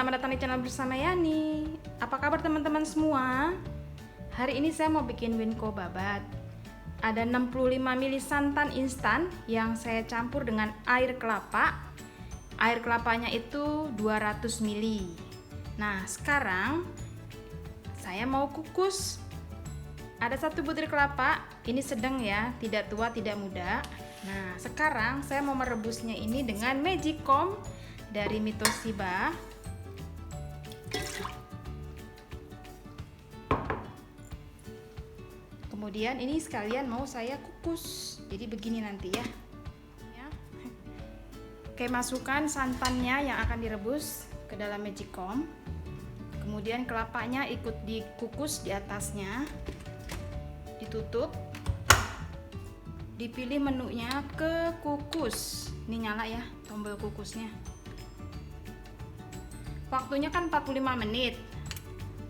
Selamat datang di channel bersama Yani. Apa kabar teman-teman semua? Hari ini saya mau bikin winko babat. Ada 65 ml santan instan yang saya campur dengan air kelapa. Air kelapanya itu 200 ml. Nah, sekarang saya mau kukus. Ada 1 butir kelapa, ini sedang ya, tidak tua tidak muda. Nah, sekarang saya mau merebusnya ini dengan magicom dari Mitoshiba. Kemudian ini sekalian mau saya kukus, jadi begini nanti ya. Oke, masukkan santannya yang akan direbus ke dalam magicom. Kemudian kelapanya ikut dikukus di atasnya, ditutup, dipilih menunya ke kukus. Ini nyala ya tombol kukusnya. Waktunya kan 45 menit,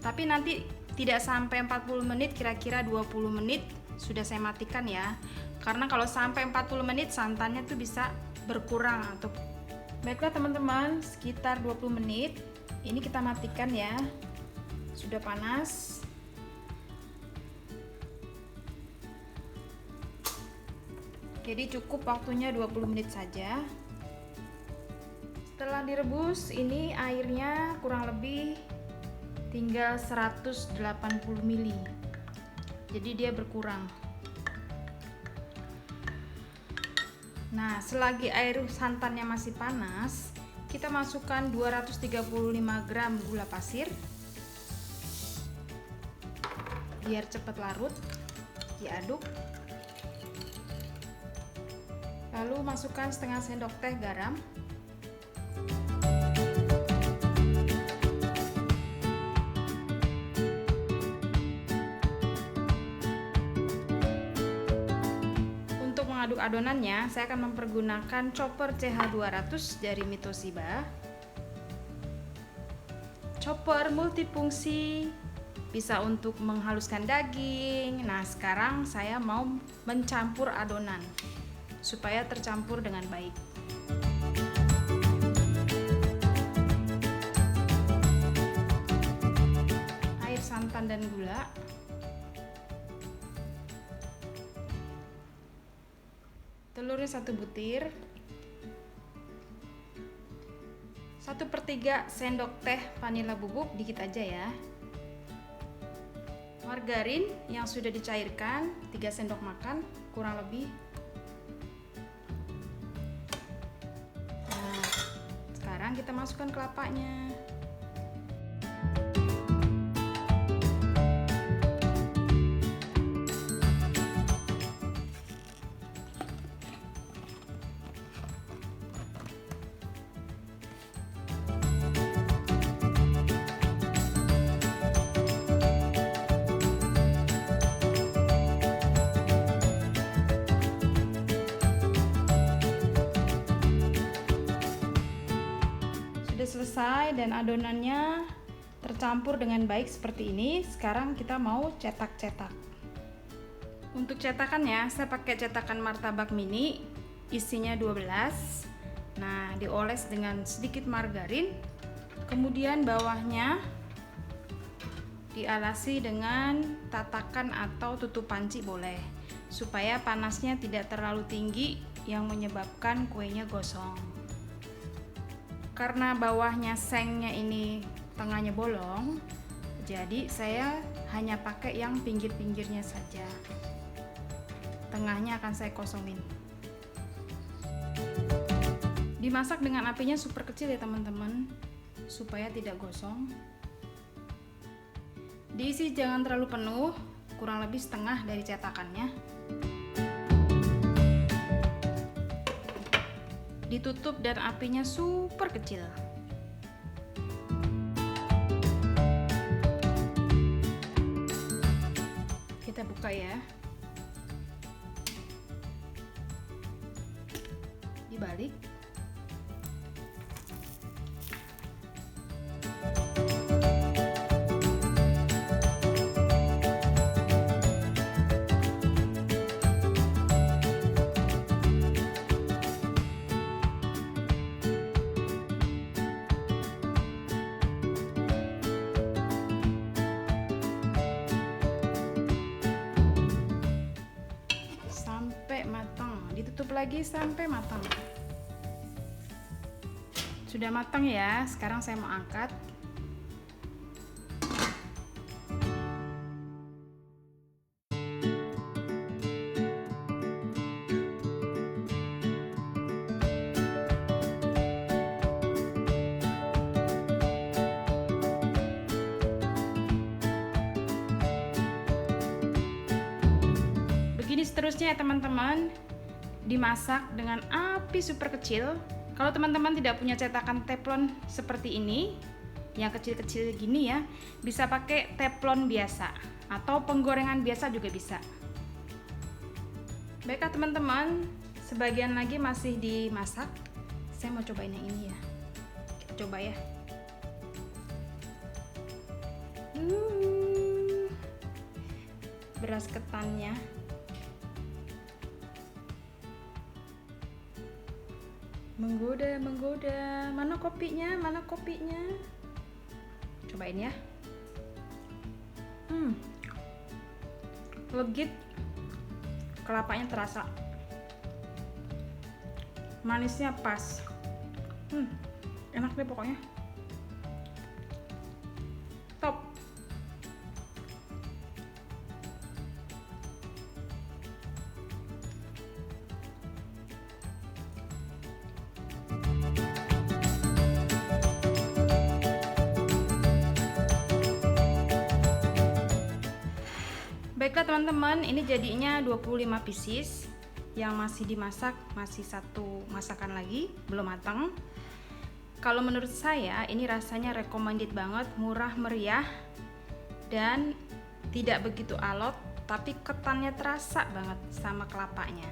tapi nanti tidak sampai 40 menit, kira-kira 20 menit sudah saya matikan ya, karena kalau sampai 40 menit santannya tuh bisa berkurang atau. Baiklah teman-teman, sekitar 20 menit ini kita matikan ya, sudah panas. Jadi cukup waktunya 20 menit saja. Setelah direbus, ini airnya kurang lebih tinggal 180 ml, jadi dia berkurang. Nah, selagi air santannya masih panas, kita masukkan 235 gram gula pasir biar cepat larut. Diaduk, lalu masukkan setengah sendok teh garam. Aduk adonannya, saya akan mempergunakan chopper CH200 dari Mitoshiba. Chopper multifungsi, bisa untuk menghaluskan daging. Nah, sekarang saya mau mencampur adonan supaya tercampur dengan baik. Air santan dan gula. Telurnya 1 butir, 1/3 sendok teh vanila bubuk, dikit aja ya. Margarin yang sudah dicairkan 3 sendok makan kurang lebih. Nah, sekarang kita masukkan kelapanya. Selesai dan adonannya tercampur dengan baik seperti ini. Sekarang kita mau cetak-cetak. Untuk cetakannya saya pakai cetakan martabak mini, isinya 12. Nah, dioles dengan sedikit margarin, kemudian bawahnya dialasi dengan tatakan atau tutup panci boleh, supaya panasnya tidak terlalu tinggi yang menyebabkan kuenya gosong. Karena bawahnya sengnya ini tengahnya bolong, jadi saya hanya pakai yang pinggir-pinggirnya saja. Tengahnya akan saya kosongin. Dimasak dengan apinya super kecil ya teman-teman, supaya tidak gosong. Diisi jangan terlalu penuh, kurang lebih setengah dari cetakannya. Ditutup dan apinya super kecil. Kita buka ya. Dibalik. matang. Ditutup lagi sampai matang. Sudah matang ya, sekarang saya mau angkat. Begini seterusnya ya teman-teman, dimasak dengan api super kecil. Kalau teman-teman tidak punya cetakan teflon seperti ini, yang kecil-kecil gini ya, bisa pakai teflon biasa atau penggorengan biasa juga bisa. Baiklah teman-teman, sebagian lagi masih dimasak. Saya mau cobain yang ini ya. Kita coba ya. Beras ketannya. Menggoda. Mana kopinya? Cobain ya. Legit. Kelapanya terasa. Manisnya pas. Enak deh pokoknya. Top. Baiklah teman-teman, ini jadinya 25 pieces yang masih dimasak, masih satu masakan lagi, belum matang. Kalau menurut saya ini rasanya recommended banget, murah meriah dan tidak begitu alot, tapi ketannya terasa banget sama kelapanya.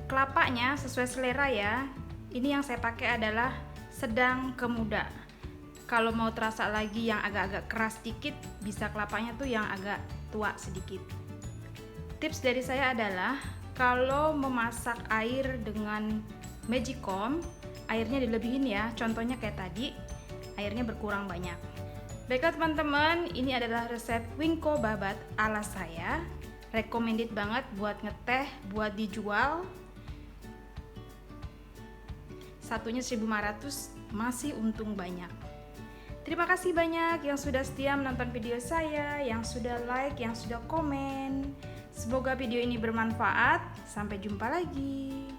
Kelapanya sesuai selera ya. Ini yang saya pakai adalah sedang ke muda. Kalau mau terasa lagi yang agak-agak keras dikit, bisa kelapanya tuh yang agak tua sedikit. Tips dari saya adalah kalau memasak air dengan magicom, airnya dilebihin ya. Contohnya kayak tadi, airnya berkurang banyak. Baiklah teman-teman, ini adalah resep wingko babat ala saya. Recommended banget buat ngeteh, buat dijual. Satunya 1.500, masih untung banyak. Terima kasih banyak yang sudah setia menonton video saya, yang sudah like, yang sudah komen. Semoga video ini bermanfaat. Sampai jumpa lagi.